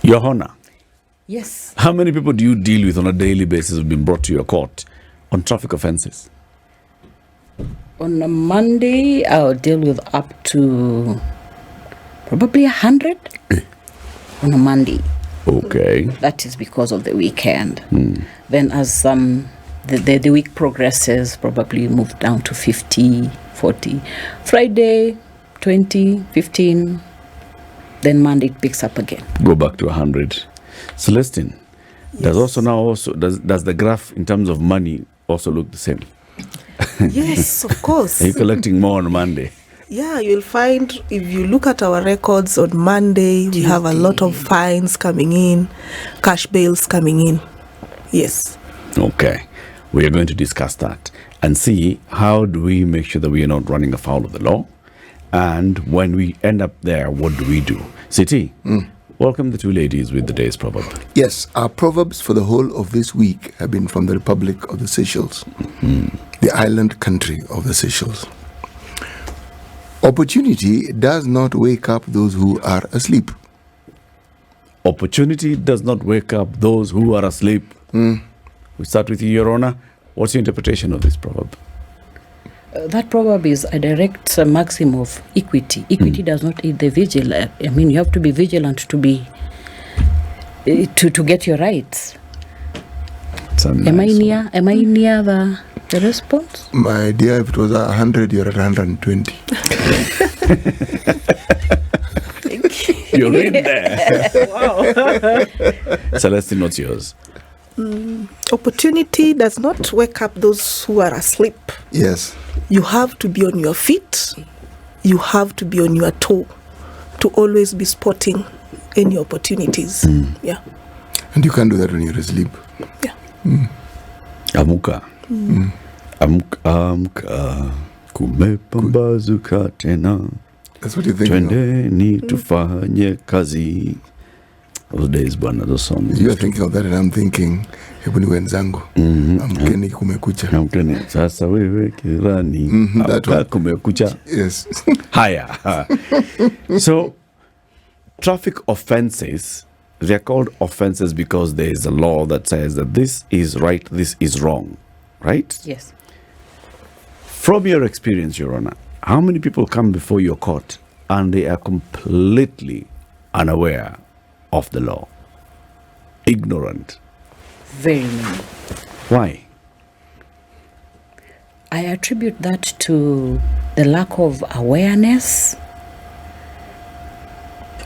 Your Honor. Yes. How many people do you deal with on a daily basis who've been brought to your court on traffic offences? On a Monday, I'll deal with up to probably 100 on a Monday. Okay. That is because of the weekend. Then as the week progresses, probably move down to 50, 40. Friday, 20, 15. Then Monday it picks up again. Go back to 100. Celestine, does the graph in terms of money also look the same? Yes, of course. Are you collecting more on Monday? Yeah, you'll find if you look at our records on Monday, we have a lot of fines coming in, cash bails coming in. Yes. Okay. We are going to discuss that and see how do we make sure that we are not running afoul of the law. And when we end up there, what do we do? Siti, welcome the two ladies with the day's proverb. Yes, our proverbs for the whole of this week have been from the Republic of the Seychelles, the island country of the Seychelles. Opportunity does not wake up those who are asleep. Opportunity does not wake up those who are asleep. We start with you, Your Honor. What's your interpretation of this proverb? That proverb is a direct maxim of equity. Equity does not aid the vigil. I mean, you have to be vigilant to be to get your rights. Am I near the response? My dear, if it was 100, you're at 120. You're in there. Wow. Celestine, what's yours? Opportunity does not wake up those who are asleep. Yes. You have to be on your feet. You have to be on your toe to always be spotting any opportunities. Yeah. And you can't do that when you're asleep. Yeah. Amuka. Amka. Kumepambazuka tena. That's what you think. Twendeni tufanye kazi. Those days, bwana, those songs. You are thinking of that and I'm thinking, hebu ni wenzangu. Amkeni kumekucha. Amkeni sasa wewe kirani. Amka kumekucha. Yes. Higher. So, traffic offenses, they're called offenses because there is a law that says that this is right, this is wrong. Right? Yes. From your experience, Your Honor, how many people come before your court and they are completely unaware of the law? Ignorant. Very many. Why? I attribute that to the lack of awareness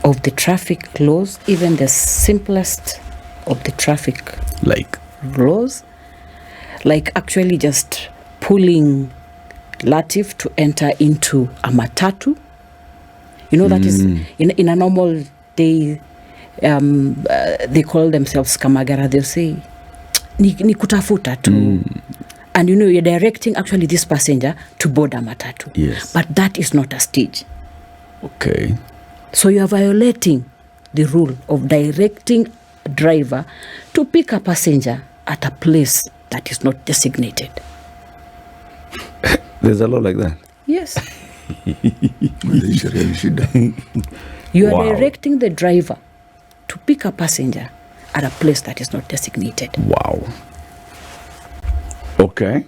of the traffic laws, even the simplest of the traffic laws, like actually just pulling Latif to enter into a matatu. You know, that is in a normal day. They call themselves kamagara. They'll say ni kutafuta tu, and you know you're directing actually this passenger to board a matatu. Yes, but that is not a stage. Okay. So you are violating the rule of directing a driver to pick a passenger at a place that is not designated. There's a law like that. Yes. You are directing the driver to pick a passenger at a place that is not designated. Wow. Okay.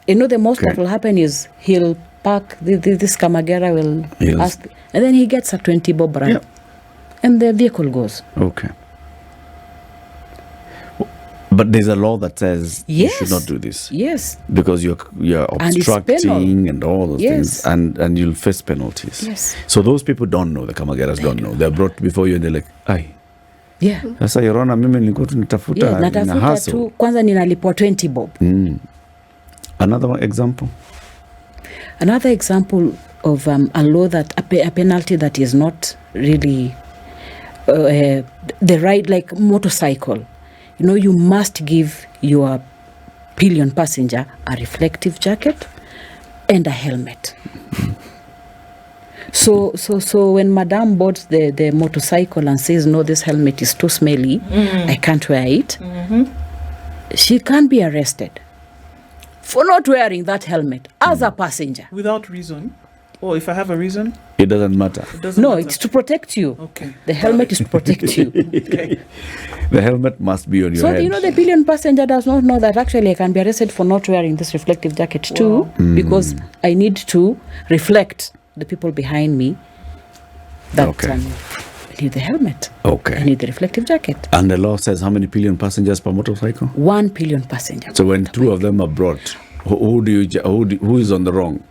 You know, the most that will happen is he'll park, this Kamagera will ask, and then he gets a 20 bob run. Yep. And the vehicle goes. Okay. But there's a law that says you should not do this. Yes. Because you're obstructing and all those things, and you'll face penalties. Yes. So those people don't know, the Kamageras don't know. They're brought before you and they're like, "Aye." Yeah. Sasa Your Honor, mimi nilikuwa tunatafuta natafuta tu kwanza ninalipwa 20 bob. Another example? Another example of a law that a penalty that is not really the right, like motorcycle. You know, you must give your pillion passenger a reflective jacket and a helmet. So when Madame boards the motorcycle and says, no, this helmet is too smelly, I can't wear it, she can be arrested for not wearing that helmet as a passenger. Without reason? Or if I have a reason? It doesn't matter. It's to protect you. Okay. The helmet is to protect you. Okay. The helmet must be on your head. So, the pillion passenger does not know that actually I can be arrested for not wearing this reflective jacket too, because I need to reflect the people behind me that I need the helmet. Okay. I need the reflective jacket. And the law says how many pillion passengers per motorcycle? 1 pillion passenger. So when two of them are brought, who is on the wrong?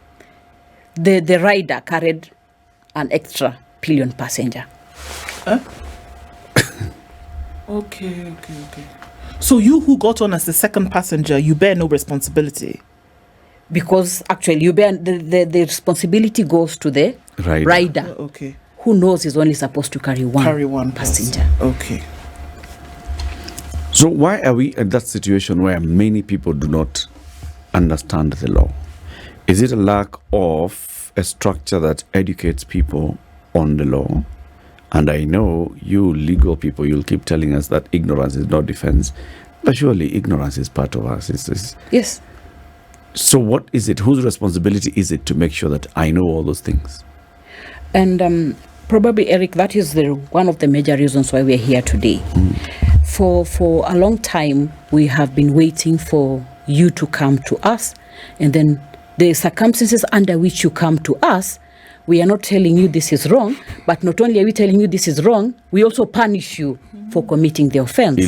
The rider carried an extra pillion passenger. Huh? Okay. So you who got on as the second passenger, you bear no responsibility? Because actually you bear the responsibility goes to the rider. Okay. Who knows is only supposed to carry one passenger. Okay. So why are we at that situation where many people do not understand the law? Is it a lack of a structure that educates people on the law? And I know you legal people, you'll keep telling us that ignorance is not defense, but surely ignorance is part of us. Yes. So what is it? Whose responsibility is it to make sure that I know all those things? And probably, Eric, that is one of the major reasons why we're here today. For a long time, we have been waiting for you to come to us, and then the circumstances under which you come to us, we are not telling you this is wrong, but not only are we telling you this is wrong, we also punish you for committing the offense.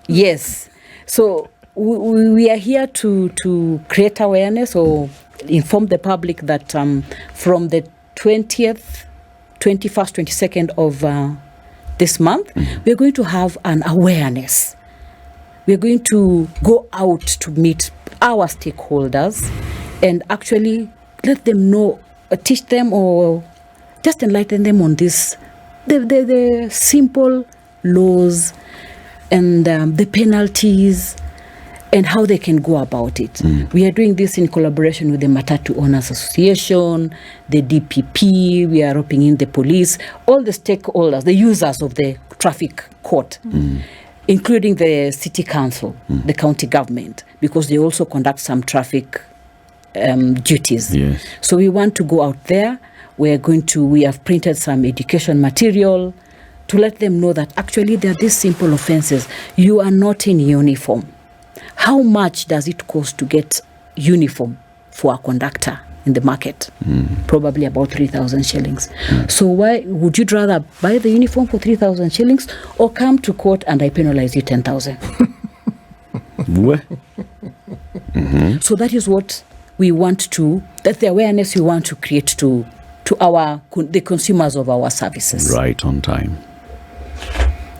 Yes. So we are here to create awareness or inform the public that from the 20th, 21st, 22nd of this month, we're going to have an awareness. We're going to go out to meet our stakeholders and actually let them know, teach them or just enlighten them on this, the simple laws and the penalties and how they can go about it. We are doing this in collaboration with the Matatu Owners Association, the DPP, we are roping in the police, all the stakeholders, the users of the traffic court, including the city council, the county government, because they also conduct some traffic duties. Yes. So we want to go out there. We have printed some education material to let them know that actually there are these simple offenses. You are not in uniform. How much does it cost to get uniform for a conductor in the market? Probably about 3,000 shillings. So why would you rather buy the uniform for 3,000 shillings or come to court and I penalize you 10,000? So that is what we want to, that's the awareness we want to create to the consumers of our services. Right on time.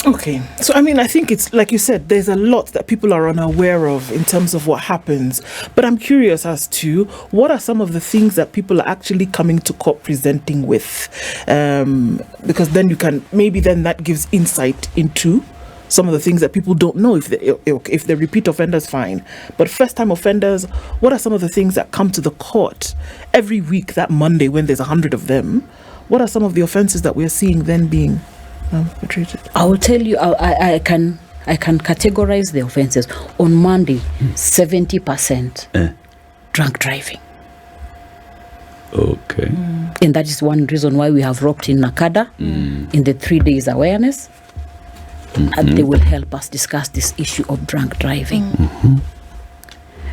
Okay. So, I think it's, like you said, there's a lot that people are unaware of in terms of what happens. But I'm curious as to what are some of the things that people are actually coming to court presenting with? Because then then that gives insight into some of the things that people don't know if they're repeat offenders, fine. But first-time offenders, what are some of the things that come to the court every week, that Monday when there's 100 of them? What are some of the offenses that we're seeing then being treated? I will tell you, I can categorize the offenses. On Monday, 70% drunk driving. Okay. And that is one reason why we have roped in Nakada in the 3 days awareness. And they will help us discuss this issue of drunk driving.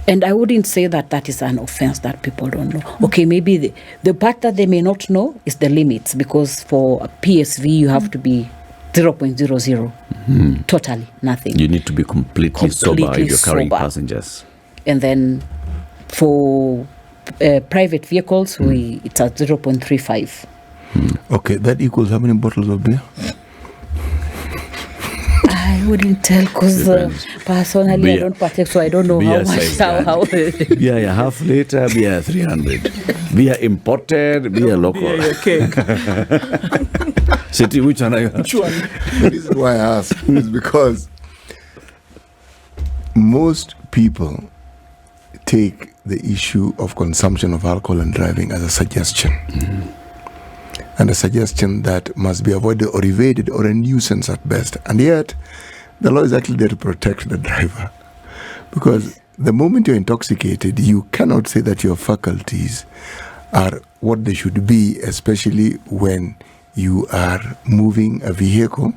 And I wouldn't say that is an offense that people don't know. Okay, maybe the part that they may not know is the limits, because for a PSV you have to be 0.00. Totally nothing. You need to be completely sober if you're carrying passengers. And then for private vehicles, it's at 0.35. Okay, that equals how many bottles of beer? I wouldn't tell because personally beer. I don't partake, so I don't know beer how much. Beer half liter, beer 300. Beer imported, beer local. Beer cake. City, which one are you? Which one? The reason why I ask is because most people take the issue of consumption of alcohol and driving as a suggestion. And a suggestion that must be avoided or evaded or a nuisance at best. And yet, the law is actually there to protect the driver. Because the moment you're intoxicated, you cannot say that your faculties are what they should be, especially when you are moving a vehicle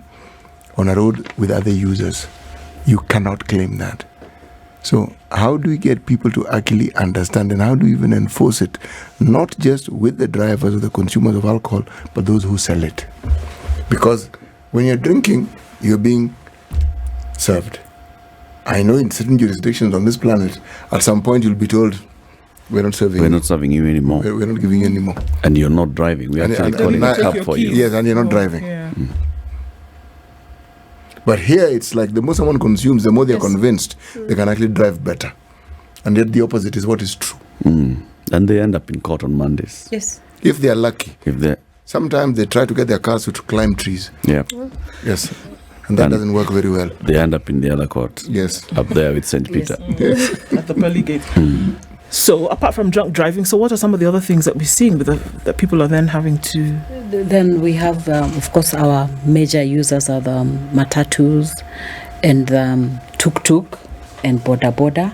on a road with other users. You cannot claim that. So how do we get people to actually understand, and how do we even enforce it? Not just with the drivers or the consumers of alcohol, but those who sell it. Because when you're drinking, you're being served. I know in certain jurisdictions on this planet, at some point you'll be told, we're not serving you. We're not serving you anymore. We're not giving you anymore. And you're not driving. We're actually calling a cab for you. Yes, and you're not driving. Yeah. But here it's like the more someone consumes, the more they're convinced they can actually drive better. And yet the opposite is what is true. And they end up in court on Mondays. Yes. If they are lucky. If Sometimes they try to get their cars to climb trees. Yeah. Yes. And that doesn't work very well. They end up in the other court. Yes. Up there with St. Peter. Yes. At the pearly gate. So apart from drunk driving, so what are some of the other things that we're seeing that people are then having to... Then we have, of course, our major users are the matatus and tuk-tuk and boda.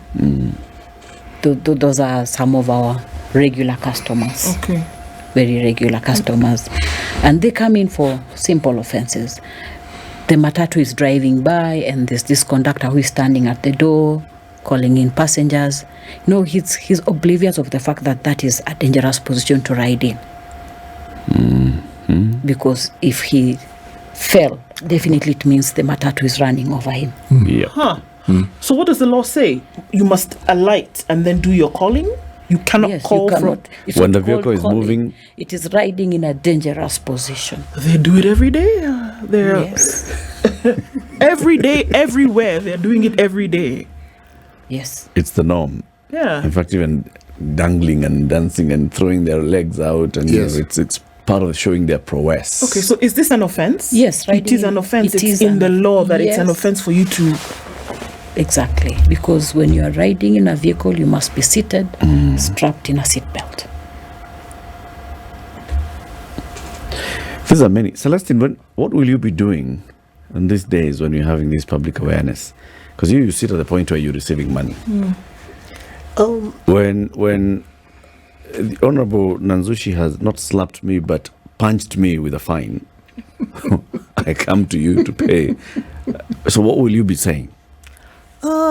Those are some of our regular customers. Okay. Very regular customers. And they come in for simple offenses. The matatu is driving by and there's this conductor who is standing at the door, calling in passengers. No, he's oblivious of the fact that is a dangerous position to ride in. Because if he fell, definitely it means the matatu is running over him. Yeah. Huh. So what does the law say? You must alight and then do your calling? You cannot call from... When the vehicle is moving... It is riding in a dangerous position. They do it every day? Yes. Every day, everywhere. They're doing it every day. Yes. It's the norm. Yeah. In fact, even dangling and dancing and throwing their legs out, and it's part of showing their prowess. Okay, so is this an offense? Yes, right. It is an offense. It's in the law that it's an offense for you to... Exactly, because when you are riding in a vehicle, you must be seated, strapped in a seatbelt. These are many. Celestine, what will you be doing in these days when you're having this public awareness? Because you sit at the point where you're receiving money. When the Honorable Nanzushi has not slapped me but punched me with a fine, I come to you to pay. So what will you be saying?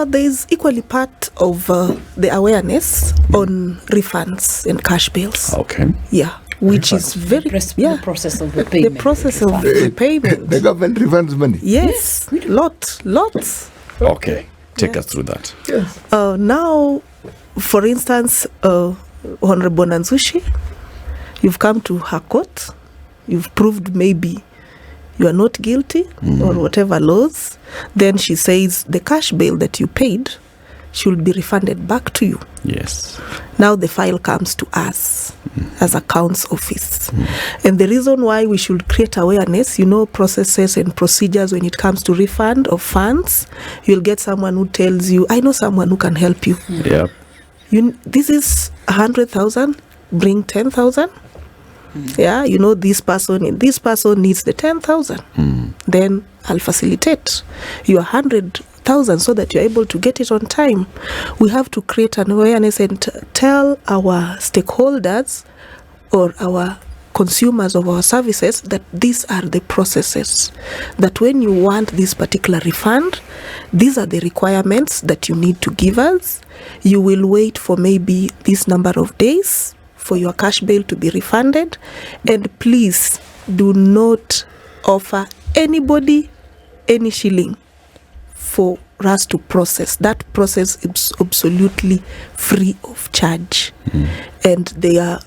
There is equally part of the awareness on refunds and cash bills. Okay. Yeah, which is very... The process of the payment. The process of the payment. The government refunds money. Yes, lots. Okay, take us through that. Yes. Now, for instance, Honorable Nanzushi, you've come to her court, you've proved maybe you are not guilty or whatever laws, then she says the cash bail that you paid should be refunded back to you. Yes. Now the file comes to us as accounts office. And the reason why we should create awareness, processes and procedures when it comes to refund of funds, you'll get someone who tells you, I know someone who can help you. Yeah. This is 100,000, bring 10,000. Yeah, this person needs the 10,000. Then I'll facilitate your 100,000 so that you're able to get it on time. We have to create an awareness and tell our stakeholders or our consumers of our services that these are the processes. That when you want this particular refund, these are the requirements that you need to give us. You will wait for maybe this number of days for your cash bail to be refunded, and please do not offer anybody any shilling for us to process. That process is absolutely free of charge. And they are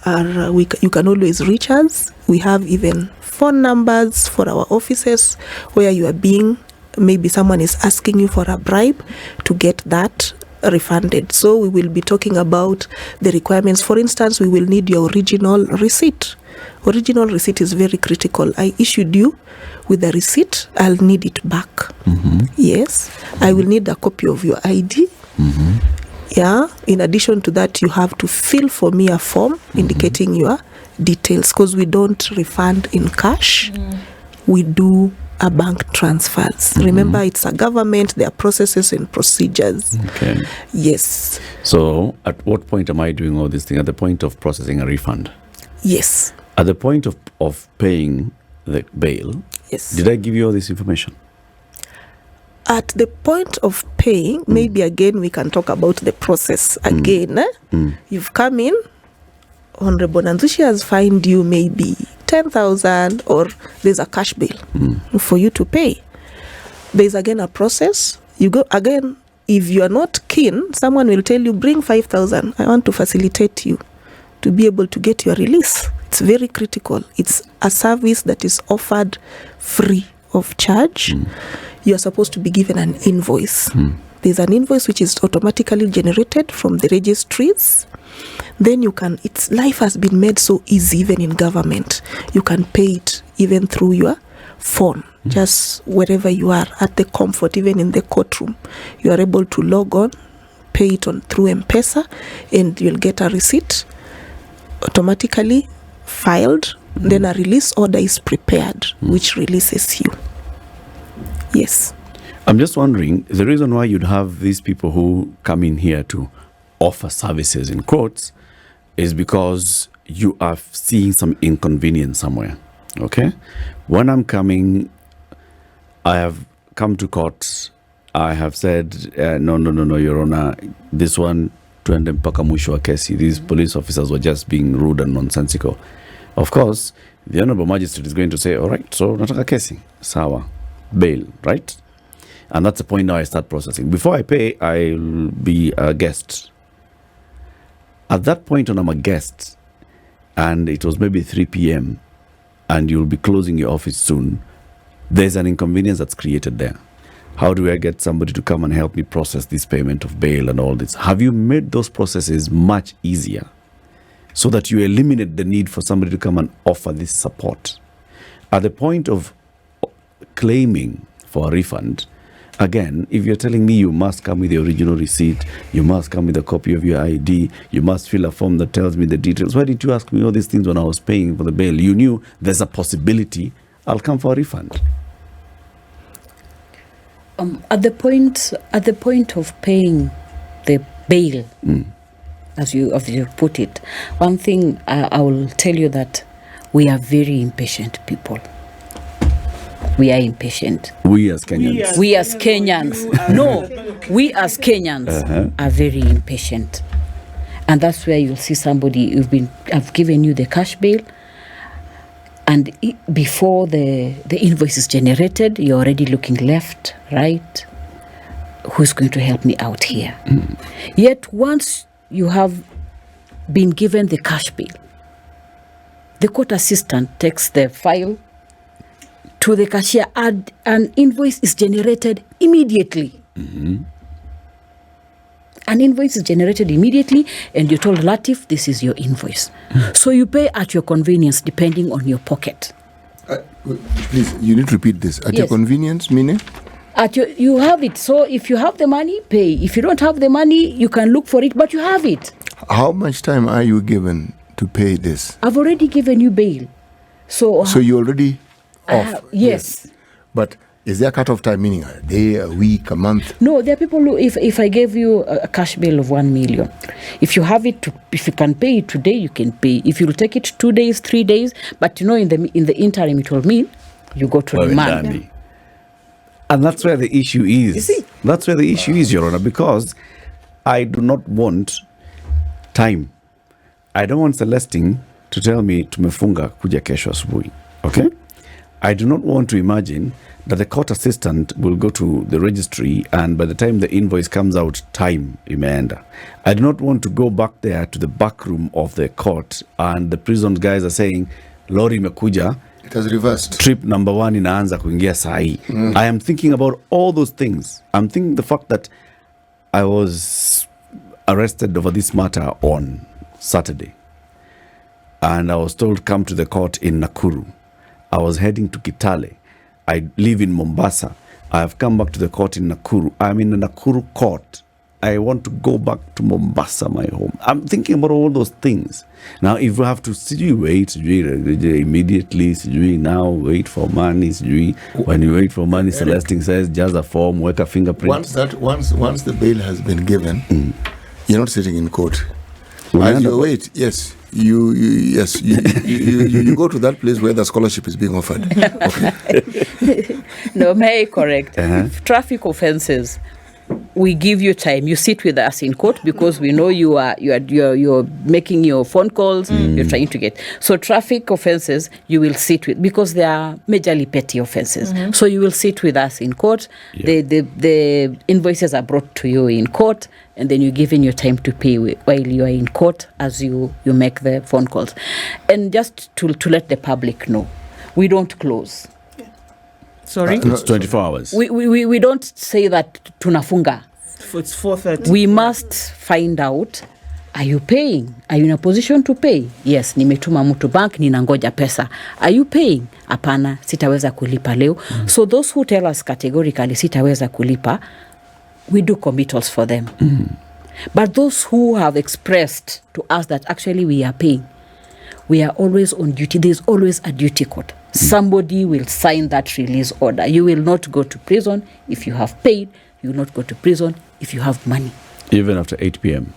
you can always reach us. We have even phone numbers for our offices where you are maybe someone is asking you for a bribe to get that refunded. So we will be talking about the requirements. For instance, we will need your original receipt. Original receipt is very critical. I issued you with a receipt. I'll need it back. Yes. I will need a copy of your ID. Yeah. In addition to that, you have to fill for me a form indicating your details, because we don't refund in cash. We do a bank transfers. Remember, it's a government. There are processes and procedures. Okay. Yes. So at what point am I doing all these things? At the point of processing a refund? Yes. At the point of paying the bail, Yes. did I give you all this information? At the point of paying, maybe again we can talk about the process again. You've come in, Honorable Nanzushi has fined you maybe 10,000, or there's a cash bill for you to pay. There's again a process. You go again. If you are not keen, someone will tell you, bring 5,000. I want to facilitate you to be able to get your release. It's very critical. It's a service that is offered free of charge. You are supposed to be given an invoice. There's an invoice which is automatically generated from the registries. Then you can, life has been made so easy even in government. You can pay it even through your phone, just wherever you are, at the comfort, even in the courtroom. You are able to log on, pay it on through M-Pesa, and you'll get a receipt automatically filed. Then a release order is prepared, which releases you. Yes. I'm just wondering, the reason why you'd have these people who come in here to offer services in quotes is because you are seeing some inconvenience somewhere. Okay? When I'm coming, I have come to court, I have said, no, Your Honor, this one, tuende mpaka mwisho wa kesi. These police officers were just being rude and nonsensical. Of course, the Honorable Magistrate is going to say, all right, so nataka kesi, sawa, bail, right? And that's the point now I start processing. Before I pay, I'll be a guest. At that point when I'm a guest, and it was maybe 3 p.m., and you'll be closing your office soon, there's an inconvenience that's created there. How do I get somebody to come and help me process this payment of bail and all this? Have you made those processes much easier so that you eliminate the need for somebody to come and offer this support? At the point of claiming for a refund, again, if you're telling me you must come with the original receipt, you must come with a copy of your ID, you must fill a form that tells me the details. Why did you ask me all these things when I was paying for the bail? You knew there's a possibility I'll come for a refund. At the point of paying the bail, as you put it, one thing I will tell you that we are very impatient people. We are impatient. We as Kenyans. We as Kenyans. No, we as Kenyans are very impatient. And that's where you'll see somebody, I've given you the cash bail, and before the invoice is generated, you're already looking left, right. Who's going to help me out here? Yet once you have been given the cash bail, the court assistant takes the file to the cashier, and an invoice is generated immediately. An invoice is generated immediately, and you're told, Latif, this is your invoice. So you pay at your convenience, depending on your pocket. Please, you need to repeat this. At your convenience, meaning? You have it. So if you have the money, pay. If you don't have the money, you can look for it, but you have it. How much time are you given to pay this? I've already given you bail. So you already off? Yes. But is there a cut-off time, meaning a day, a week, a month? No, there are people who, if I gave you a cash bill of 1 million, if you have it, if you can pay it today, you can pay. If you'll take it 2 days, 3 days, but in the interim, it will mean you go to remand. And that's where the issue is. You see? That's where the issue is, Your Honor, because I do not want time. I don't want Celestine to tell me tumefunga kuja kesho asubuhi. Okay? I do not want to imagine that the court assistant will go to the registry and by the time the invoice comes out, time imeenda. I do not want to go back there to the back room of the court and the prison guys are saying, lori imekuja. It has reversed. Trip number 1 inaanza kuingia sahi. I am thinking about all those things. I'm thinking the fact that I was arrested over this matter on Saturday. And I was told come to the court in Nakuru. I was heading to Kitale. I live in Mombasa. I have come back to the court in Nakuru. I'm in the Nakuru court. I want to go back to Mombasa, my home. I'm thinking about all those things. Now, if we have to wait immediately, now wait for money, when you wait for money, Celestine says, just a form, work a fingerprint. Once the bail has been given, you're not sitting in court. As you wait, yes. You go to that place where the scholarship is being offered. Okay. No, may I correct? Uh-huh. Traffic offences, we give you time. You sit with us in court because we know you're making your phone calls. You're trying to get. So traffic offences, you will sit with, because they are majorly petty offences. So you will sit with us in court. Yeah. The invoices are brought to you in court, and then you're given your time to pay while you are in court as you make the phone calls. And just to let the public know, we don't close. Sorry? It's 24 hours. We don't say that tunafunga. It's 4:30. We must find out, are you paying? Are you in a position to pay? Yes, nimetuma mtu bank, ninangoja pesa. Are you paying? Hapana, sitaweza kulipa leo. So those who tell us categorically sitaweza kulipa, we do committals for them. But those who have expressed to us that actually we are paying, we are always on duty. There's always a duty code. Somebody will sign that release order. You will not go to prison if you have paid. You will not go to prison if you have money. Even after 8 p.m.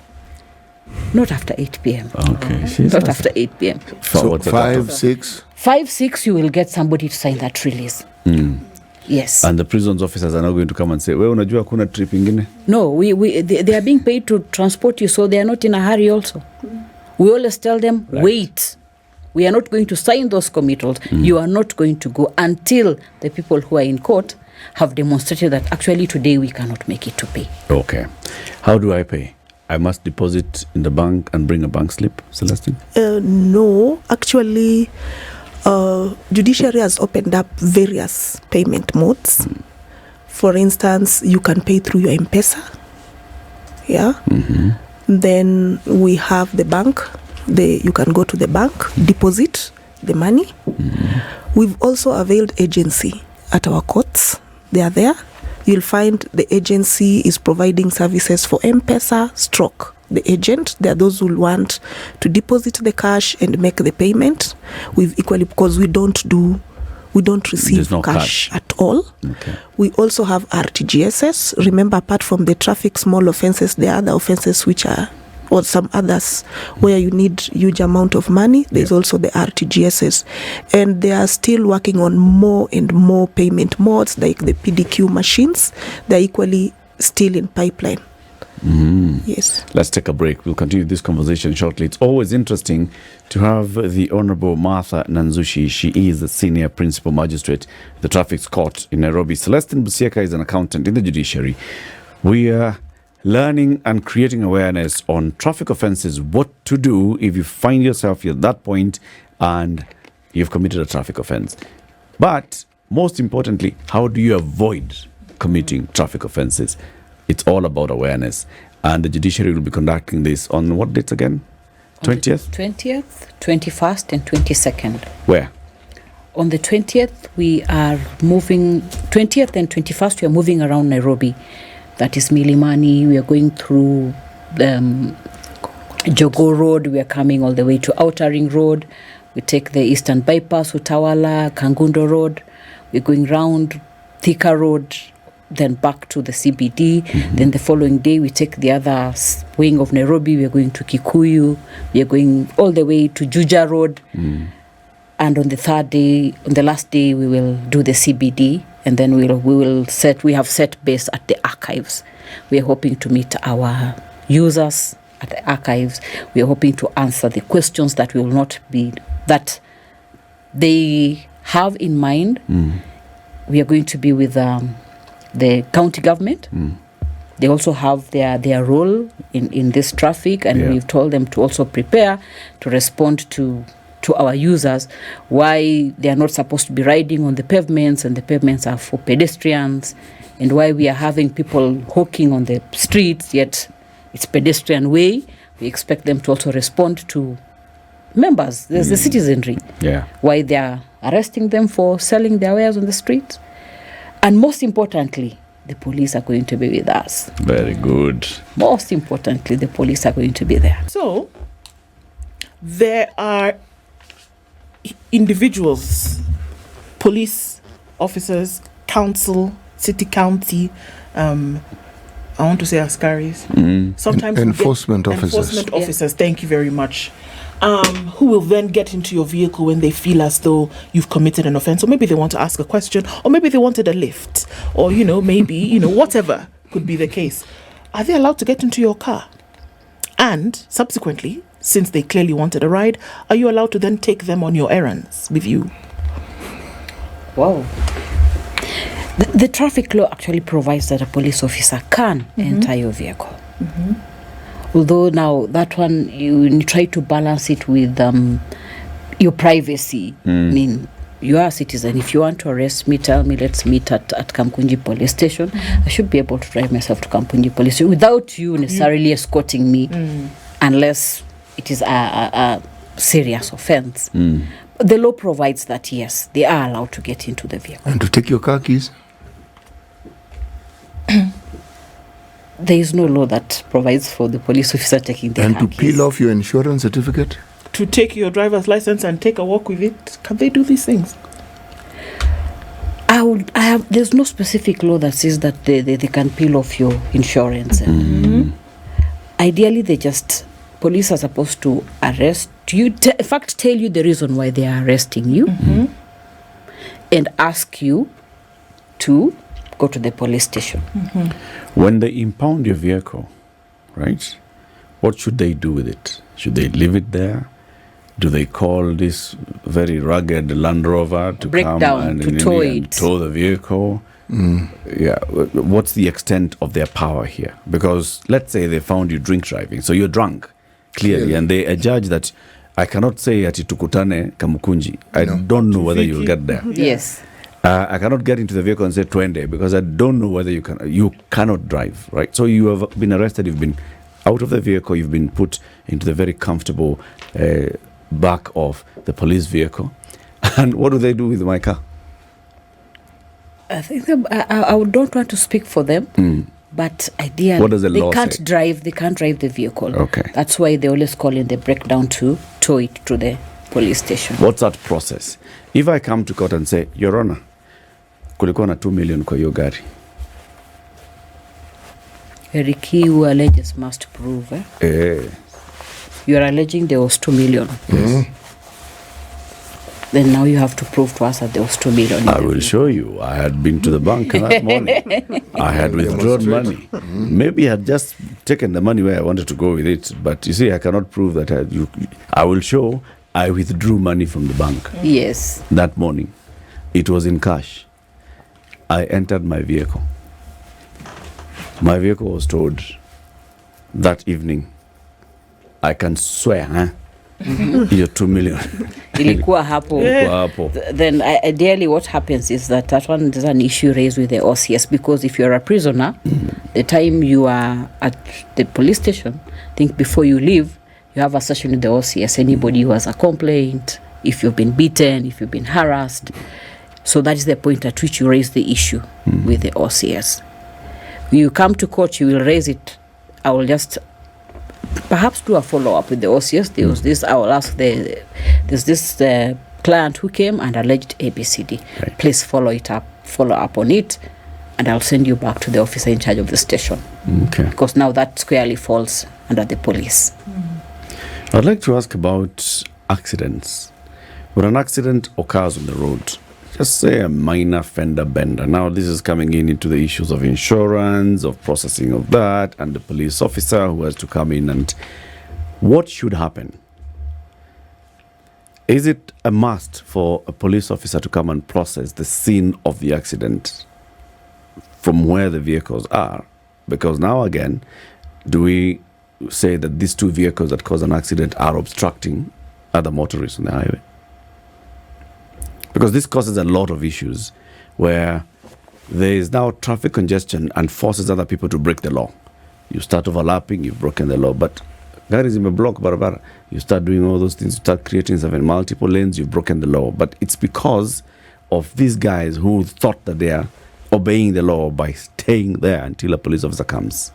Not after 8 p.m. Okay. Not after 8 p.m. So What's the 5, cutoff? 6. 5, 6, you will get somebody to sign that release. Yes. And the prisons officers are not going to come and say, "We unajua kuna trip ingine." No, they are being paid to transport you, so they are not in a hurry also. We always tell them, wait. We are not going to sign those committals. You are not going to go until the people who are in court have demonstrated that actually today we cannot make it to pay. Okay. How do I pay? I must deposit in the bank and bring a bank slip, Celestine? No, actually, Judiciary has opened up various payment modes. For instance, you can pay through your M-Pesa. Yeah. Then we have the bank. You can go to the bank, deposit the money. We've also availed agency at our courts. They are there. You'll find the agency is providing services for M-Pesa stroke. The agent, there are those who want to deposit the cash and make the payment. We've equally, because we don't receive There's no cash at all. Okay. We also have RTGSs. Remember, apart from the traffic small offences, there are other offences which are, or some others where you need huge amount of money. There's also the RTGSs. And they are still working on more and more payment modes, like the PDQ machines. They're equally still in pipeline. Yes. Let's take a break. We'll continue this conversation shortly. It's always interesting to have the Honorable Martha Nanzushi. She is the Senior Principal Magistrate at the Traffic Court in Nairobi. Celestine Busieka is an accountant in the Judiciary. We are learning and creating awareness on traffic offences, what to do if you find yourself at that point and you've committed a traffic offence. But most importantly, how do you avoid committing traffic offences? It's all about awareness. And the Judiciary will be conducting this on what dates again? 20th? 20th, 21st, and 22nd. Where? On the 20th, we are moving, 20th and 21st, we are moving around Nairobi. That is Milimani. We are going through Jogoo Road. We are coming all the way to Outer Ring Road. We take the Eastern Bypass, Utawala, Kangundo Road. We're going round Thika Road, then back to the CBD. Then the following day, we take the other wing of Nairobi. We are going to Kikuyu. We are going all the way to Juja Road. And on the third day, on the last day, we will do the CBD. And then we have set base at the archives. We are hoping to meet our users at the archives. We are hoping to answer the questions that will not be, that they have in mind. We are going to be with the county government. They also have their role in this traffic, and we've told them to also prepare to respond to our users why they are not supposed to be riding on the pavements, and the pavements are for pedestrians, and why we are having people hawking on the streets, yet it's pedestrian way. We expect them to also respond to members. There's the citizenry. Why they are arresting them for selling their wares on the street. And most importantly, the police are going to be with us. Very good. Most importantly, the police are going to be there. So, there are individuals, police officers, council, city, county, I want to say askaris. Sometimes we get Enforcement officers. Enforcement officers. Thank you very much. Who will then get into your vehicle when they feel as though you've committed an offense, or maybe they want to ask a question, or maybe they wanted a lift, or maybe whatever could be the case. Are they allowed to get into your car? And subsequently, since they clearly wanted a ride, are you allowed to then take them on your errands with you? Wow. The traffic law actually provides that a police officer can enter your vehicle. Although now that one, you try to balance it with your privacy. I mean, you are a citizen. If you want to arrest me, tell me, let's meet at Kamkunji police station. I should be able to drive myself to Kamkunji police station without you necessarily escorting me, unless it is a serious offense. The law provides that, yes, they are allowed to get into the vehicle. And to take your car keys? There is no law that provides for the police officer taking the And car to keys. peel off your insurance certificate? To take your driver's license and take a walk with it? Can they do these things? There's no specific law that says that they can peel off your insurance. Ideally, police are supposed to arrest you, in fact, tell you the reason why they are arresting you, and ask you to go to the police station. When they impound your vehicle, right, what should they do with it? Should they leave it there? Do they call this very rugged Land Rover to break come down, and to tow and it? Tow the vehicle? Yeah. What's the extent of their power here? Because let's say they found you drink driving, so you're drunk, clearly, and they judge that I cannot say ati tukutane Kamukunji. I don't know whether you'll get there. Yes. I cannot get into the vehicle and say 20 because I don't know whether you cannot drive, right? So you have been arrested, you've been out of the vehicle, you've been put into the very comfortable back of the police vehicle. And what do they do with my car? I think I don't want to speak for them, but ideally, What does the law they can't say? drive the vehicle. Okay. That's why they always call in the breakdown to tow it to the police station. What's that process? If I come to court and say, Your Honor, kulikuwa na 2 million kwa hiyo gari. Eric, he who alleges must prove. You are alleging there was 2 million. Then now you have to prove to us that there was 2 million. I will show you. I had been to the bank that morning. I had withdrawn money. Maybe I had just taken the money where I wanted to go with it. But you see, I cannot prove that I will show I withdrew money from the bank Yes. that morning. It was in cash. I entered my vehicle. My vehicle was towed that evening. I can swear, you're 2 million. Ilikuwa hapo. Ilikuwa hapo. Then ideally what happens is that one is an issue raised with the OCS, because if you're a prisoner, the time you are at the police station, I think before you leave, you have a session with the OCS. Anybody who has a complaint, if you've been beaten, if you've been harassed. So that is the point at which you raise the issue with the OCS. You come to court, you will raise it. I will just perhaps do a follow-up with the OCS. There was this, I will ask there's this client who came and alleged ABCD. Right. Please follow up on it, and I'll send you back to the officer in charge of the station. Okay. Because now that squarely falls under the police. I'd like to ask about accidents. When an accident occurs on the road, just say a minor fender bender. Now this is coming into the issues of insurance, of processing of that, and the police officer who has to come in. And what should happen? Is it a must for a police officer to come and process the scene of the accident from where the vehicles are? Because now again, do we say that these two vehicles that cause an accident are obstructing other motorists on the highway? Because this causes a lot of issues where there is now traffic congestion and forces other people to break the law. You start overlapping, you've broken the law, but garis in a block barabara, you start doing all those things, you start creating multiple lanes, you've broken the law. But it's because of these guys who thought that they are obeying the law by staying there until a police officer comes.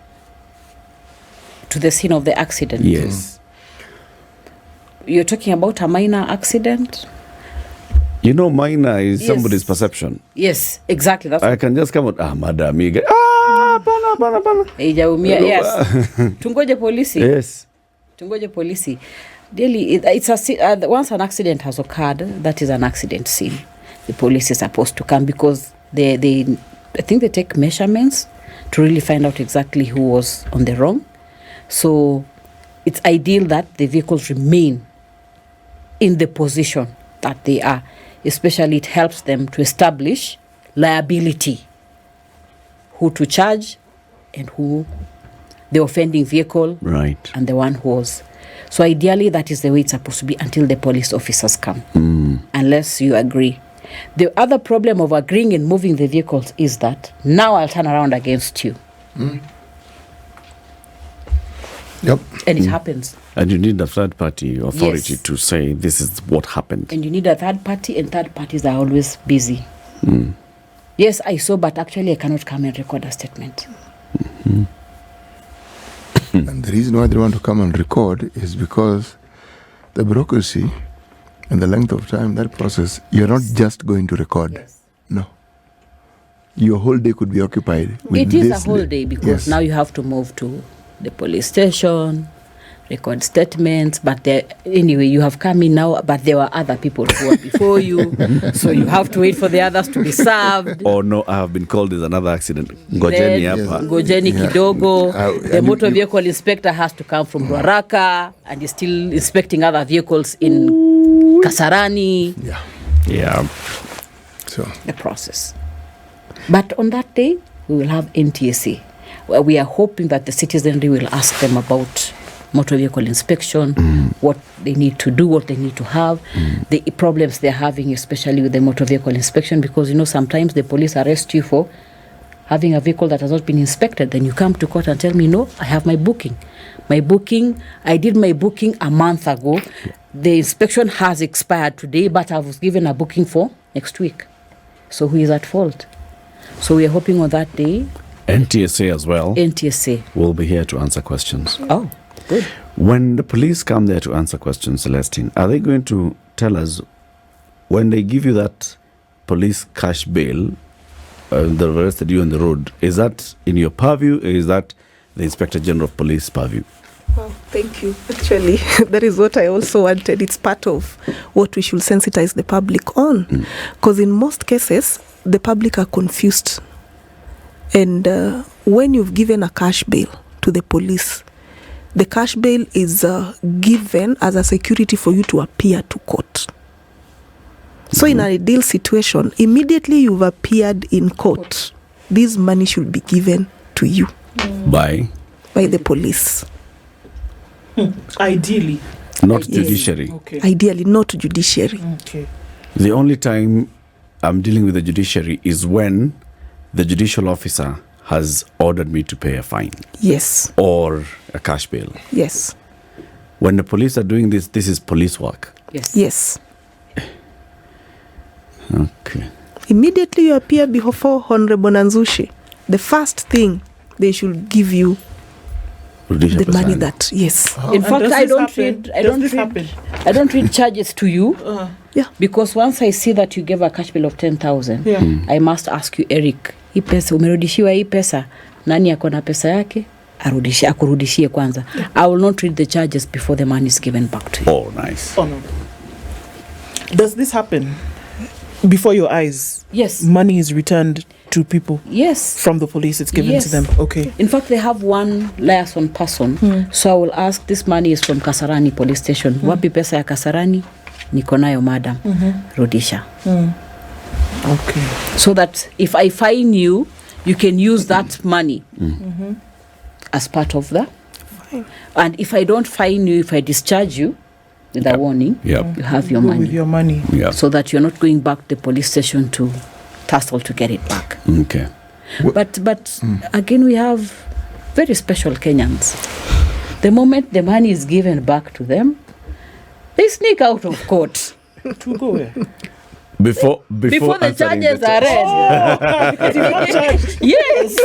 To the scene of the accident. Yes. You're talking about a minor accident? You know, minor is Yes. somebody's perception. Yes, exactly. That's I can just come out, madam, you get, bana. Haijaumia, yes. Tungoje polisi. Yes. Tungoje polisi. Really, it's once an accident has occurred, that is an accident scene. The police is supposed to come because they I think they take measurements to really find out exactly who was on the wrong. So it's ideal that the vehicles remain in the position that they are. Especially it helps them to establish liability, who to charge and who the offending vehicle, Right. and the one who was. So ideally that is the way it's supposed to be until the police officers come, unless you agree. The other problem of agreeing and moving the vehicles is that now I'll turn around against you. Yep. And it happens. And you need a third party authority Yes. to say this is what happened. And you need a third party, and third parties are always busy. Yes, I saw, but actually I cannot come and record a statement. And the reason why they want to come and record is because the bureaucracy and the length of time, that process, you're not just going to record. No. Your whole day could be occupied with It is this. a whole day because Yes. now you have to move to the police station, record statements, but anyway, you have come in now, but there were other people who were before you, so you have to wait for the others to be served. Oh no, I have been called as another accident. Ngojeni Then, hapa. Ngojeni Yeah. kidogo. The and motor you- vehicle inspector has to come from Ruaraka and is still inspecting other vehicles in Kasarani. Yeah. Yeah. So, The process. But on that day, we will have NTSA, where we are hoping that the citizenry will ask them about motor vehicle inspection, what they need to do, what they need to have, the problems they're having, especially with the motor vehicle inspection, because, sometimes the police arrest you for having a vehicle that has not been inspected. Then you come to court and tell me, no, I have my booking. I did my booking a month ago. The inspection has expired today, but I was given a booking for next week. So who is at fault? So we are hoping on that day, NTSA as well NTSA. will be here to answer questions. Oh, good. When the police come there to answer questions, Celestine, are they going to tell us when they give you that police cash bail, they arrested you on the road, is that in your purview or is that the Inspector General of Police purview? Wow, thank you. Actually, that is what I also wanted. It's part of what we should sensitize the public on. Because in most cases, the public are confused. And when you've given a cash bail to the police, the cash bail is given as a security for you to appear to court. So in an ideal situation, immediately you've appeared in court, this money should be given to you By? by the police. Ideally. Not Yes. judiciary. Okay. Ideally, not judiciary. Okay. The only time I'm dealing with the judiciary is when the judicial officer has ordered me to pay a fine Yes, or a cash bail. yes, When the police are doing this is police work. Yes. yes. Okay. Immediately you appear before Honorable Nanzushi, the first thing they should give you Rudisha the money Pesani. that, yes. In And fact, does I this don't happen? read. I Does don't this read. happen? I don't read charges to you Yeah. because once I see that you gave a cash bill of 10,000, Yeah. I must ask you, Eric, hii pesa umerudishiwa hii pesa, nani ako na pesa yake? Akurudishie kwanza. I will not read the charges before the money is given back to you. Oh, nice. Oh no. Does this happen before your eyes? Yes. Money is returned to people Yes. from the police. It's given Yes. to them. Okay. In fact, they have one liaison person. So I will ask, this money is from Kasarani police station. Wapi pesa ya Kasarani? Niko nayo, madam. Rudisha. Okay. So that if I fine you, you can use that money as part of the. And if I don't fine you, if I discharge you with a warning, Yep. you have your Go money. with your money. Yeah. So that you're not going back to the police station to tussle to get it back. Okay. But again, we have very special Kenyans. The moment the money is given back to them, they sneak out of court To go where? Before before the answering charges the are read. Because you're not charged. Yes,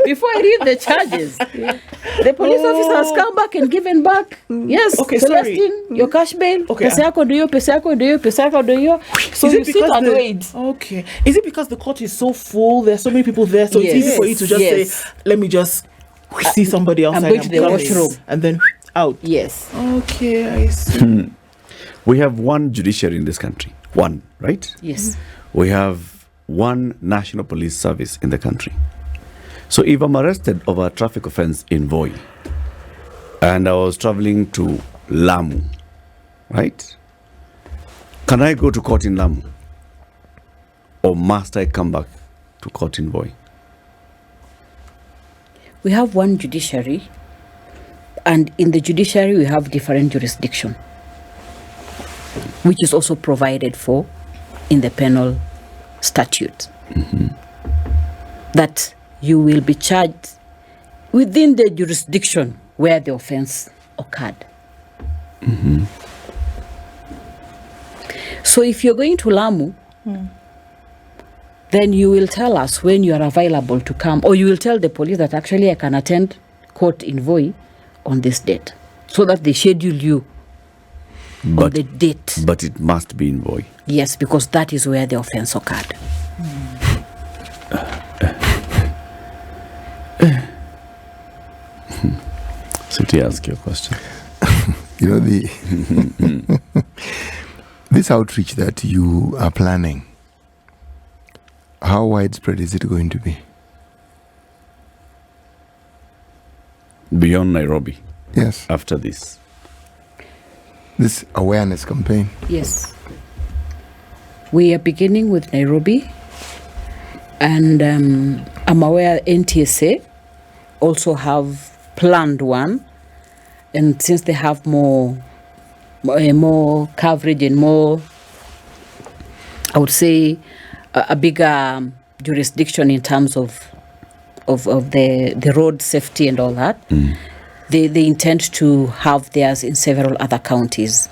before I read the charges, the police officer has come back and given back. Yes, Okay, Celestine, your cash bail. Okay, Pesa yako ndio, pesa yako ndio, pesa yako ndio. So you sit and wait. Okay. Is it because the court is so full? There's so many people there, so it's easy for you to just say, "Let me just see somebody else." I'm going to the washroom, and then out. Yes. Okay, I see. We have one judiciary in this country. One, right? Yes. We have one national police service in the country. So if I'm arrested over a traffic offense in Voi, and I was traveling to Lamu, right? Can I go to court in Lamu? Or must I come back to court in Voi? We have one judiciary, and in the judiciary we have different jurisdiction, which is also provided for in the penal statute. That you will be charged within the jurisdiction where the offense occurred. So if you're going to Lamu, then you will tell us when you are available to come, or you will tell the police that actually I can attend court in Voi on this date, so that they schedule you on the date. But it must be in Voi. Yes, because that is where the offense occurred. City, ask your question. You know, this outreach that you are planning, how widespread is it going to be? Beyond Nairobi. Yes. After this awareness campaign. Yes. We are beginning with Nairobi, and I'm aware NTSA also have planned one, and since they have more coverage and more, I would say, a bigger jurisdiction in terms of the road safety and all that, they intend to have theirs in several other counties.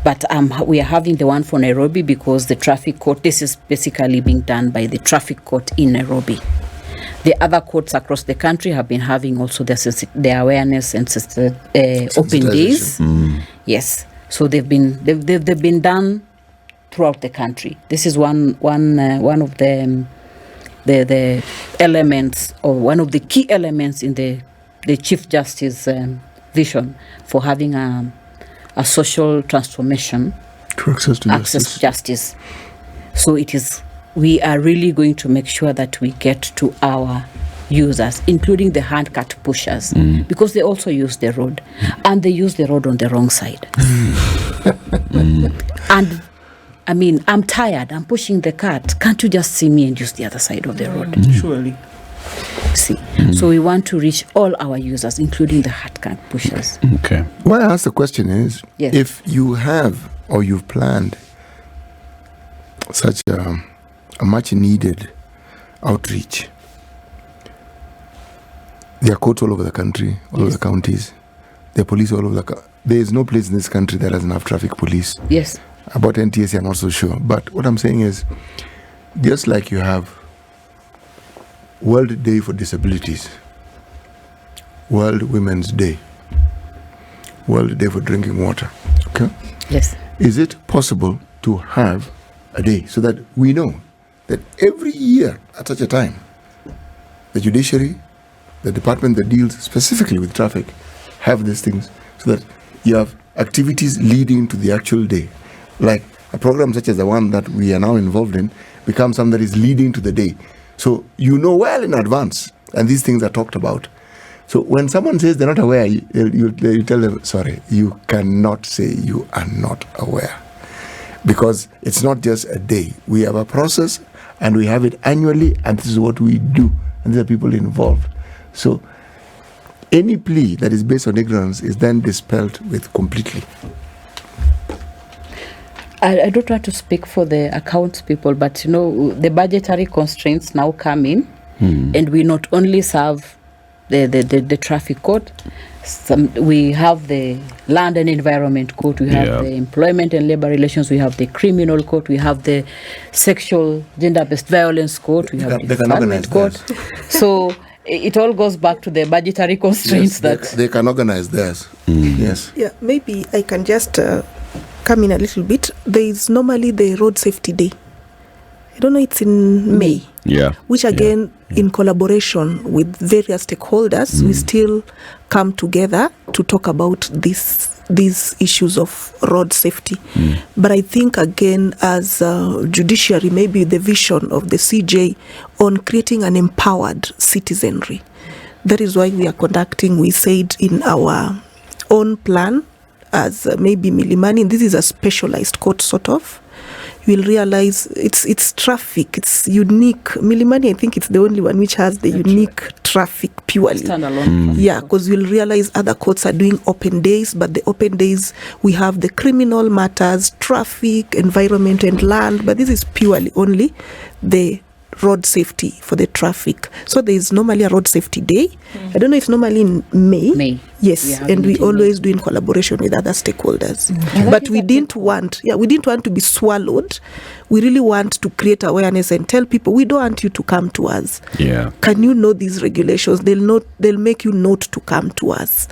But we are having the one for Nairobi because the traffic court, this is basically being done by the traffic court in Nairobi. The other courts across the country have been having also their awareness and open days. Yes, so they've been done throughout the country. This is one of the elements, or one of the key elements in the Chief Justice vision for having a social transformation To access to justice. So we are really going to make sure that we get to our users, including the hand-cut pushers, because they also use the road, and they use the road on the wrong side. And I mean, I'm tired, I'm pushing the cart. Can't you just see me and use the other side of the road? Surely. See, so we want to reach all our users, including the hand-cut pushers. Okay. Why I ask the question is, Yes. if you have or you've planned such a much needed outreach, there are courts all over the country, all over the counties, there are police all over there is no place in this country that doesn't have traffic police. Yes. About NTSA, I'm not so sure. But what I'm saying is, just like you have World Day for Disabilities, World Women's Day, World Day for Drinking Water, okay? Yes. Is it possible to have a day so that we know that every year at such a time, the judiciary, the department that deals specifically with traffic, have these things, so that you have activities leading to the actual day? Like a program such as the one that we are now involved in becomes something that is leading to the day. So you know well in advance, and these things are talked about. So when someone says they're not aware, you tell them, sorry, you cannot say you are not aware. Because it's not just a day. We have a process, and we have it annually, and this is what we do, and there are people involved. So any plea that is based on ignorance is then dispelled with completely. I don't want to speak for the accounts people, but the budgetary constraints now come in, and we not only serve the traffic court. We have the land and environment court, we have the employment and labor relations, we have the criminal court, we have the sexual gender-based violence court, we have the environment court. So it all goes back to the budgetary constraints Yes, they can organize theirs. Yes. Yeah, maybe I can just come in a little bit. There is normally the Road Safety Day. I don't know, it's in May. Yeah. Which again, in collaboration with various stakeholders, we still come together to talk about these issues of road safety. But I think again, as judiciary, maybe the vision of the CJ on creating an empowered citizenry. That is why we are conducting, we said in our own plan, as maybe Milimani, this is a specialized court sort of. You'll realize it's traffic, it's unique. Milimani, I think it's the only one which has the unique traffic purely. Standalone. Yeah, because you'll realize other courts are doing open days, but the open days, we have the criminal matters, traffic, environment and land, but this is purely only the road safety for the traffic. So there is normally a road safety day. I don't know, it's normally in May. Yes, and we always do in collaboration with other stakeholders. But we didn't want to be swallowed. We really want to create awareness and tell people, we don't want you to come to us. Yeah. Can you know these regulations? They'll make you note to come to us.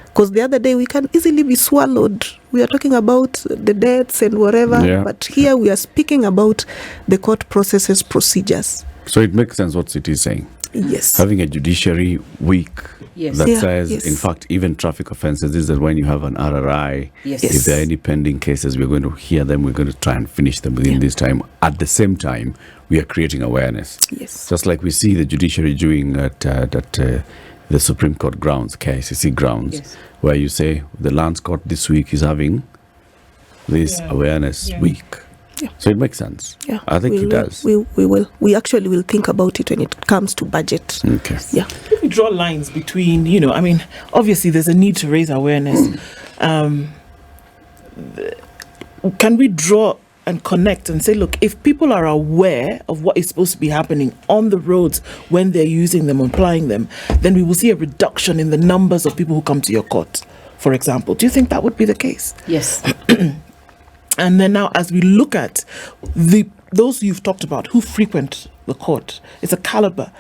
Because the other day we can easily be swallowed. We are talking about the deaths and whatever, but here we are speaking about the court processes, procedures. So it makes sense what City is saying. Yes. Having a judiciary week that says, in fact, even traffic offences, this is when you have an RRI. Yes. If there are any pending cases, we're going to hear them. We're going to try and finish them within this time. At the same time, we are creating awareness. Yes. Just like we see the judiciary doing at the Supreme Court grounds, KICC grounds, where you say the Lands Court this week is having this awareness week. Yeah. So it makes sense. Yeah. I think it does. We will. We actually will think about it when it comes to budget. Okay. Yeah. We draw lines between, obviously there's a need to raise awareness. Can we draw and connect and say, look, if people are aware of what is supposed to be happening on the roads when they're using them, applying them, then we will see a reduction in the numbers of people who come to your court, for example. Do you think that would be the case? Yes. And then now, as we look at those you've talked about who frequent the court, it's a caliber.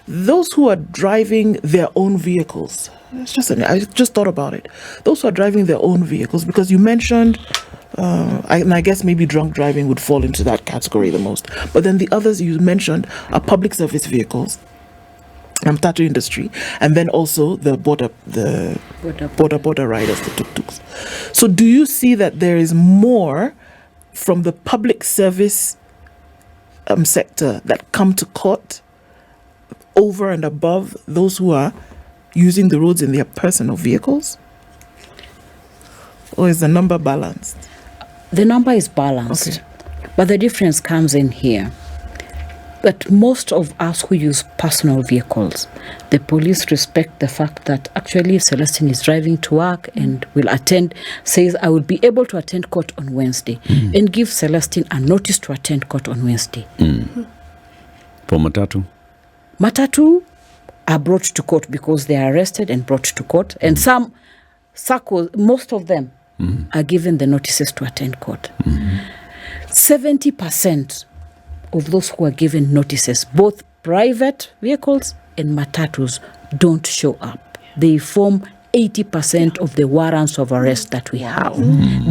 Those who are driving their own vehicles, I just thought about it. Those who are driving their own vehicles, because you mentioned, I guess maybe drunk driving would fall into that category the most. But then the others you mentioned are public service vehicles, tattoo industry, and then also the border riders, the tuk-tuks. So do you see that there is more from the public service sector that come to court over and above those who are using the roads in their personal vehicles? Or is the number balanced? The number is balanced, but the difference comes in here. That most of us who use personal vehicles, the police respect the fact that actually Celestine is driving to work and will says I will be able to attend court on Wednesday, and give Celestine a notice to attend court on Wednesday. For Matatu are brought to court because they are arrested and brought to court, and some circles, most of them are given the notices to attend court. 70% of those who are given notices, both private vehicles and matatus, don't show up. They form 80% of the warrants of arrest that we have.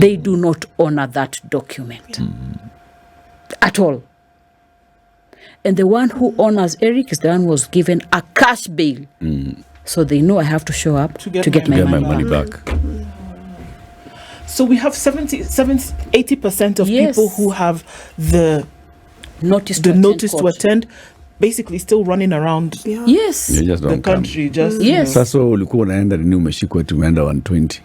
They do not honor that document at all. And the one who honors Eric is the one who was given a cash bail. So they know I have to show up to get my money back. So we have 80% of people who have the notice to attend, basically still running around the country. Sasa ulikuwa unaenda ni umeshikwa tumeenda 120.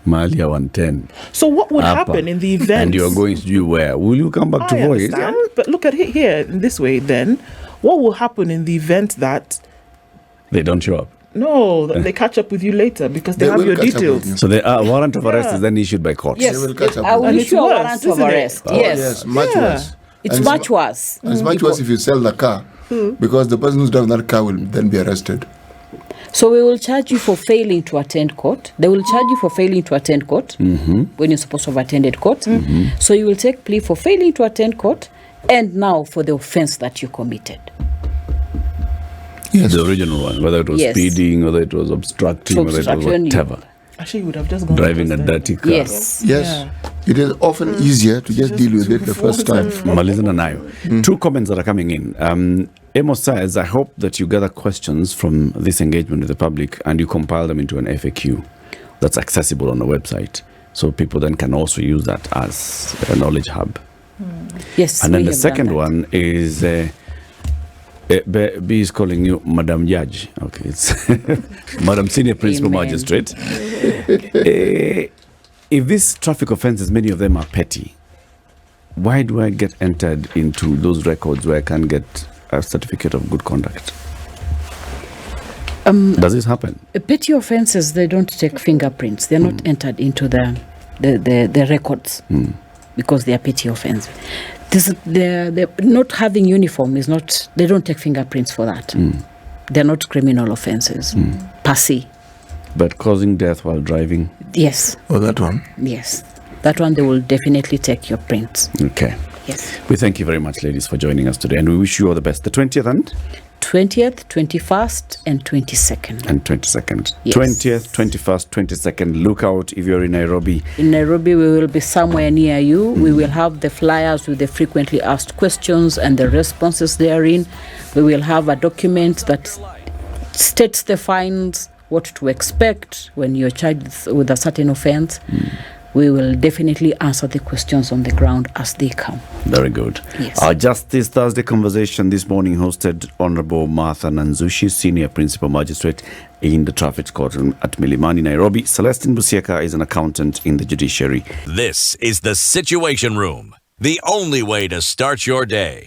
Mahali ya 110. So what would happen in the event? And you're going to do where? Will you come back to voice? But look at it here in this way then. What will happen in the event that they don't show up? No, they catch up with you later because they have your details. So the warrant of arrest is then issued by court. Yes, they will catch up. I will issue a warrant of arrest. Yes, much worse. It's much worse. And it's much worse if you sell the car, because the person who's driving that car will then be arrested. So we will charge you for failing to attend court. They will charge you for failing to attend court when you're supposed to have attended court. So you will take plea for failing to attend court and now for the offense that you committed. Yes. The original one, whether it was Yes. speeding, whether it was obstructing, whether it was Obstruction, whatever. Actually, you would have just gone Driving a with us dirty car. Yes. Yes. Yeah. It is often easier to just deal with it the first time. Malizana Nayo. Two comments that are coming in. Amos says, I hope that you gather questions from this engagement with the public and you compile them into an FAQ that's accessible on the website. So people then can also use that as a knowledge hub. Yes. And then we the have second done that. one is B is calling you Madam Judge. Okay, it's Madam Senior Principal Amen. Magistrate. If these traffic offences, many of them are petty, why do I get entered into those records where I can't get a certificate of good conduct? Does this happen? Petty offences, they don't take fingerprints. They're not entered into the records because they are petty offences. They're not having uniform is not. They don't take fingerprints for that. They're not criminal offences per se. But causing death while driving? Yes. Oh, that one? Yes. That one they will definitely take your prints. Okay. Yes. We thank you very much, ladies, for joining us today, and we wish you all the best. The 20th and? 20th, 21st, and 22nd. And 22nd. Yes. 20th, 21st, 22nd. Look out if you're in Nairobi. In Nairobi, we will be somewhere near you. We will have the flyers with the frequently asked questions and the responses therein. We will have a document that states the fines, what to expect when you're charged with a certain offense. We will definitely answer the questions on the ground as they come. Very good. Yes. Our Justice Thursday conversation this morning hosted Honorable Martha Nanzushi, Senior Principal Magistrate in the Traffic Court at Milimani, Nairobi. Celestine Busieka is an accountant in the Judiciary. This is the Situation Room, the only way to start your day.